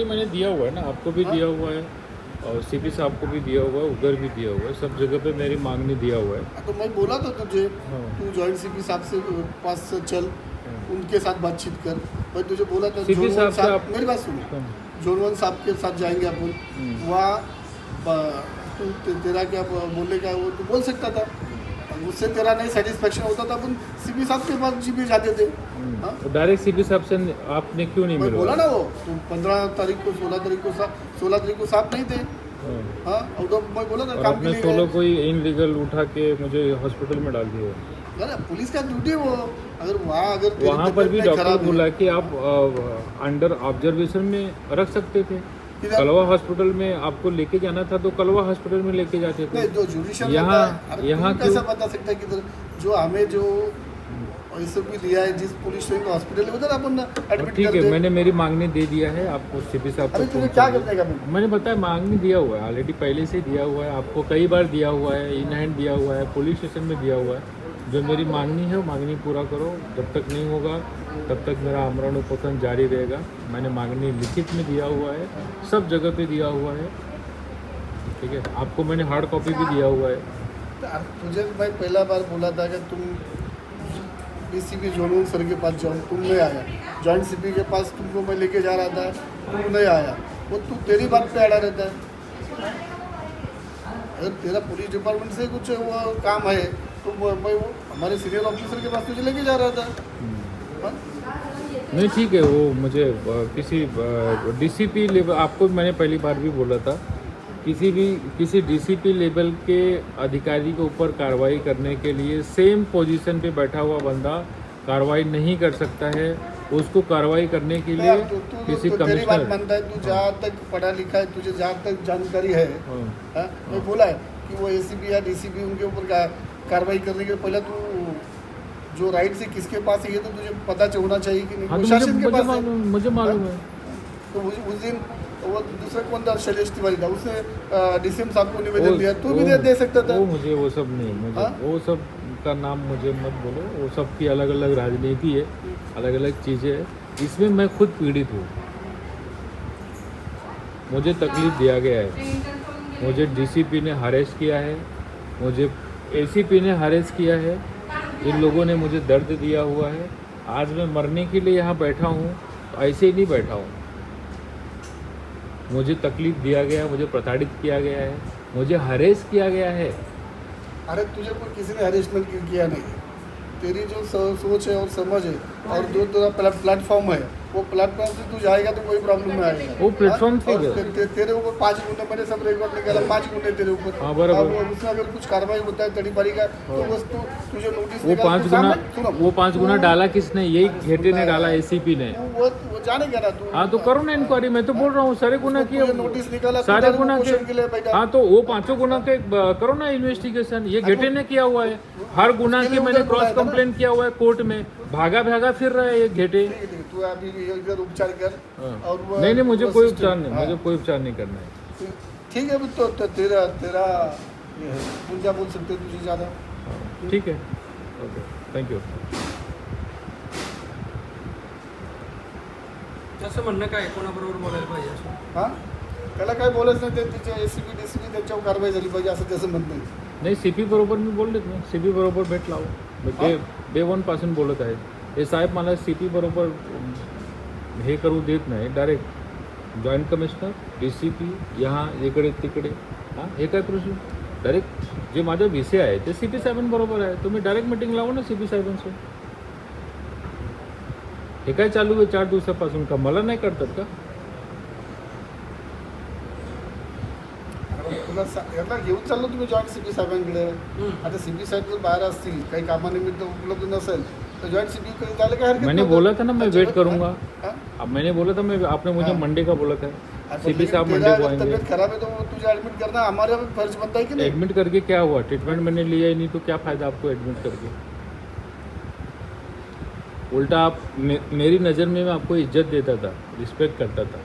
मैंने दिया हुआ है ना, आपको भी दिया हुआ है और सीपी साहब को भी दिया हुआ है, उधर भी दिया हुआ है, सब जगह पे मेरी मांगनी दिया हुआ है। तो मैं बोला था तुझे, हाँ। तू जॉइंट सीपी साहब से पास से चल, हाँ। उनके साथ बातचीत कर। मैं तुझे बोला था सीपी जोनवन साहब से साहब, आप मेरी बात सुनो, हाँ। जोनवन साहब के साथ जाएंगे अपन वहाँ। तेरा क्या बोलने का वो तो बोल सकता था, उससे तेरा नहीं सेटिस्फेक्शन होता था अपन सीपी साहब के पास जी भी जाते थे। हाँ? तो डायरेक्ट सीपी साहब से आपने क्यों नहीं मैं बोला मिलवा? ना, वो तुम 15 तारीख को 16 तारीख को 16 तारीख को साहब नहीं थे। हाँ। हाँ, और तो मैं बोला था और काम के आपने लिए 16 गए। को ही इनलीगल उठा के मुझे हॉस्पिटल में डाल दिया। ना पुलिस का ड्यूटी वो, अगर वहाँ अगर तेरी वहाँ पर तबीयत भी नहीं डॉक्टर खराब है, बोला कि आप अंडर ऑब्जर्वेशन में रख सकते थे। किधर? कलवा हॉस्पिटल में आपको लेके जाना था तो कलवा हॉस्पिटल में लेके जाते थे। नहीं जो जुडिशियल यहाँ कैसा क्यों? बता सकता है किधर जो हमें जो ऐसे भी दिया है, जिस पुलिस स्टेशन का हॉस्पिटल है उधर अपन एडमिट ठीक कर है, दे। मैंने मेरी मांगनी दे दिया है आपको, सीपी साहब अरे को तुझे फोन क्या कर करने का दिया। मैंने बताया मांगनी दिया हुआ है, ऑलरेडी पहले से दिया हुआ है, आपको कई बार दिया हुआ है, इन हैंड दिया हुआ है, पुलिस स्टेशन में दिया हुआ है। जो मेरी मांगनी है वो मांगनी पूरा करो, जब तक नहीं होगा तब तक मेरा आमरण उपोषण जारी रहेगा। मैंने मांगनी लिखित में दिया हुआ है, सब जगह पे दिया हुआ है, ठीक है। आपको मैंने हार्ड कॉपी भी दिया हुआ है। तुझे मैं पहला बार बोला था कि तुम डीसीपी जोनवन सर के पास जाओ, तुम नहीं आया। जॉइंट सीपी के पास तुमको मैं लेके जा रहा था, तुम नहीं आया। वो तू तेरी बात पे अड़ा रहता है। अगर तेरा पुलिस डिपार्टमेंट से कुछ वो काम है तो मैं वो हमारे सीनियर ऑफिसर के पास तुझे लेके जा रहा था। हाँ? नहीं ठीक है, वो मुझे किसी डीसीपी लेवल, आपको मैंने पहली बार भी बोला था, किसी डीसीपी लेवल के अधिकारी के ऊपर कार्रवाई करने के लिए सेम पोजीशन पे बैठा हुआ बंदा कार्रवाई नहीं कर सकता है। उसको कार्रवाई करने के लिए किसी तेरी बात कमिश्नर। मानता है, तू जहाँ तक पढ़ा लिखा है, तुझे जहाँ तक जानकारी है, हाँ? मैं बोला है कि वो एसीपी या डीसीपी उनके ऊपर कार्रवाई करने के पहले तू जो राइट से किसके पास है ये तो तुझे पता होना चाहिए कि नहीं। हाँ, तो प्रशासन के पास है। मुझे मालूम है। तो उस दिन वो दूसरा कौन था, शैलेश तिवारी था, उसने डीसीएम साहब को निवेदन दिया, तू भी दे सकता था। वो मुझे वो सब नहीं, मुझे वो सब का नाम मुझे मत बोलो, वो सब की अलग अलग राजनीति है, अलग अलग चीज़ें हैं। इसमें मैं खुद पीड़ित हूँ, मुझे तकलीफ दिया गया है, मुझे डीसीपी ने हरेस किया है, मुझे एसीपी ने हरेस किया है, इन लोगों ने मुझे दर्द दिया हुआ है। आज मैं मरने के लिए यहाँ बैठा हूँ, तो ऐसे ही नहीं बैठा हूँ। मुझे तकलीफ दिया गया, मुझे प्रताड़ित किया गया है, मुझे हरेस किया गया है। अरे तुझे कोई किसी ने हरेसमेंट किया नहीं है। तेरी जो सोच है और समझ है और जो तेरा प्लेटफॉर्म है, वो प्लेटफॉर्म से तू जाएगा तो कोई प्रॉब्लम नहीं आएगा। वो प्लेटफॉर्म से तेरे ऊपर 5 गुने, मैंने सब रिकॉर्ड निकाला, 5 गुने तेरे ऊपर। हाँ, बराबर। और उसमें अगर कुछ कार्रवाई होता है तड़ीपारी का तो बस तू तुझे नोटिस वो 5 गुना डाला किसने? यही घेटे ने डाला, एसीपी ने। वो जानेगा ना तू। हाँ तो करो ना इंक्वायरी, मैं तो बोल रहा हूँ सारे गुना किए, नोटिस निकाला, सारे गुना के। के लिए बैठा। हाँ तो वो 5 गुना के करो ना इन्वेस्टिगेशन। ये घेटे ने किया हुआ है, हर गुना की मैंने क्रॉस कंप्लेंट किया हुआ है कोर्ट में। भागा फिर रहा है ये घेटे। तू अभी इधर उपचार कर। और नहीं, मुझे कोई उपचार नहीं, मुझे कोई उपचार नहीं करना है। ठीक है, तो तेरा ये है, तुम क्या बोल सकते हैं तुझे ज़्यादा। ठीक है, ओके, थँक्यू। असं म्हणणं काय कोणाबरोबर बोलायला पाहिजे असं? हां, त्याला काय बोलायचं नाही, ते तिचे एसीपी डीसीपी त्यांच्यावर कारवाई झाली पाहिजे असं त्याचं म्हणणं आहे। नाही, सीपी बरोबर मी बोललेत ना, सीपी बरोबर भेट लावू. डे 1 पासून बोलत आहेत. हे साहेब मला सीपी बरोबर हे करू देत नाही. डायरेक्ट जॉईंट कमिशनर, डीसीपी, यहाँ इकडे तिकडे. हां, हे काय प्रश्न? डायरेक्ट जे माझा विषय आहे ते सीपी साहेबांबरोबर आहे. तुम्ही डायरेक्ट मीटिंग लावू ना सीपी साहेबांशी. हे काय चालू आहे 4 दिवसापासून? का मला नाही करतात का? तुला याला घेऊन चाललो तुम्ही जॉईंट सीपी साहेबांकडे. आता सीपी साहेब जर बाहेर असतील, काही कामानिमित्त उपलब्ध नसेल तो जॉइंट सीपी को जाने का हरकत। मैंने बोला था ना मैं वेट करूंगा। हाँ? अब मैंने बोला था मैं, आपने मुझे मंडे का बोला था। सीपी साहब तेरा मंडे को अगर आएंगे। तबीयत खराब है तो तुझे एडमिट करना हमारा भी फर्ज बनता है कि नहीं। एडमिट करके क्या हुआ? ट्रीटमेंट मैंने लिया ही नहीं तो क्या फ़ायदा आपको एडमिट करके? उल्टा आप मेरी नज़र में मैं आपको इज्जत देता था, रिस्पेक्ट करता था।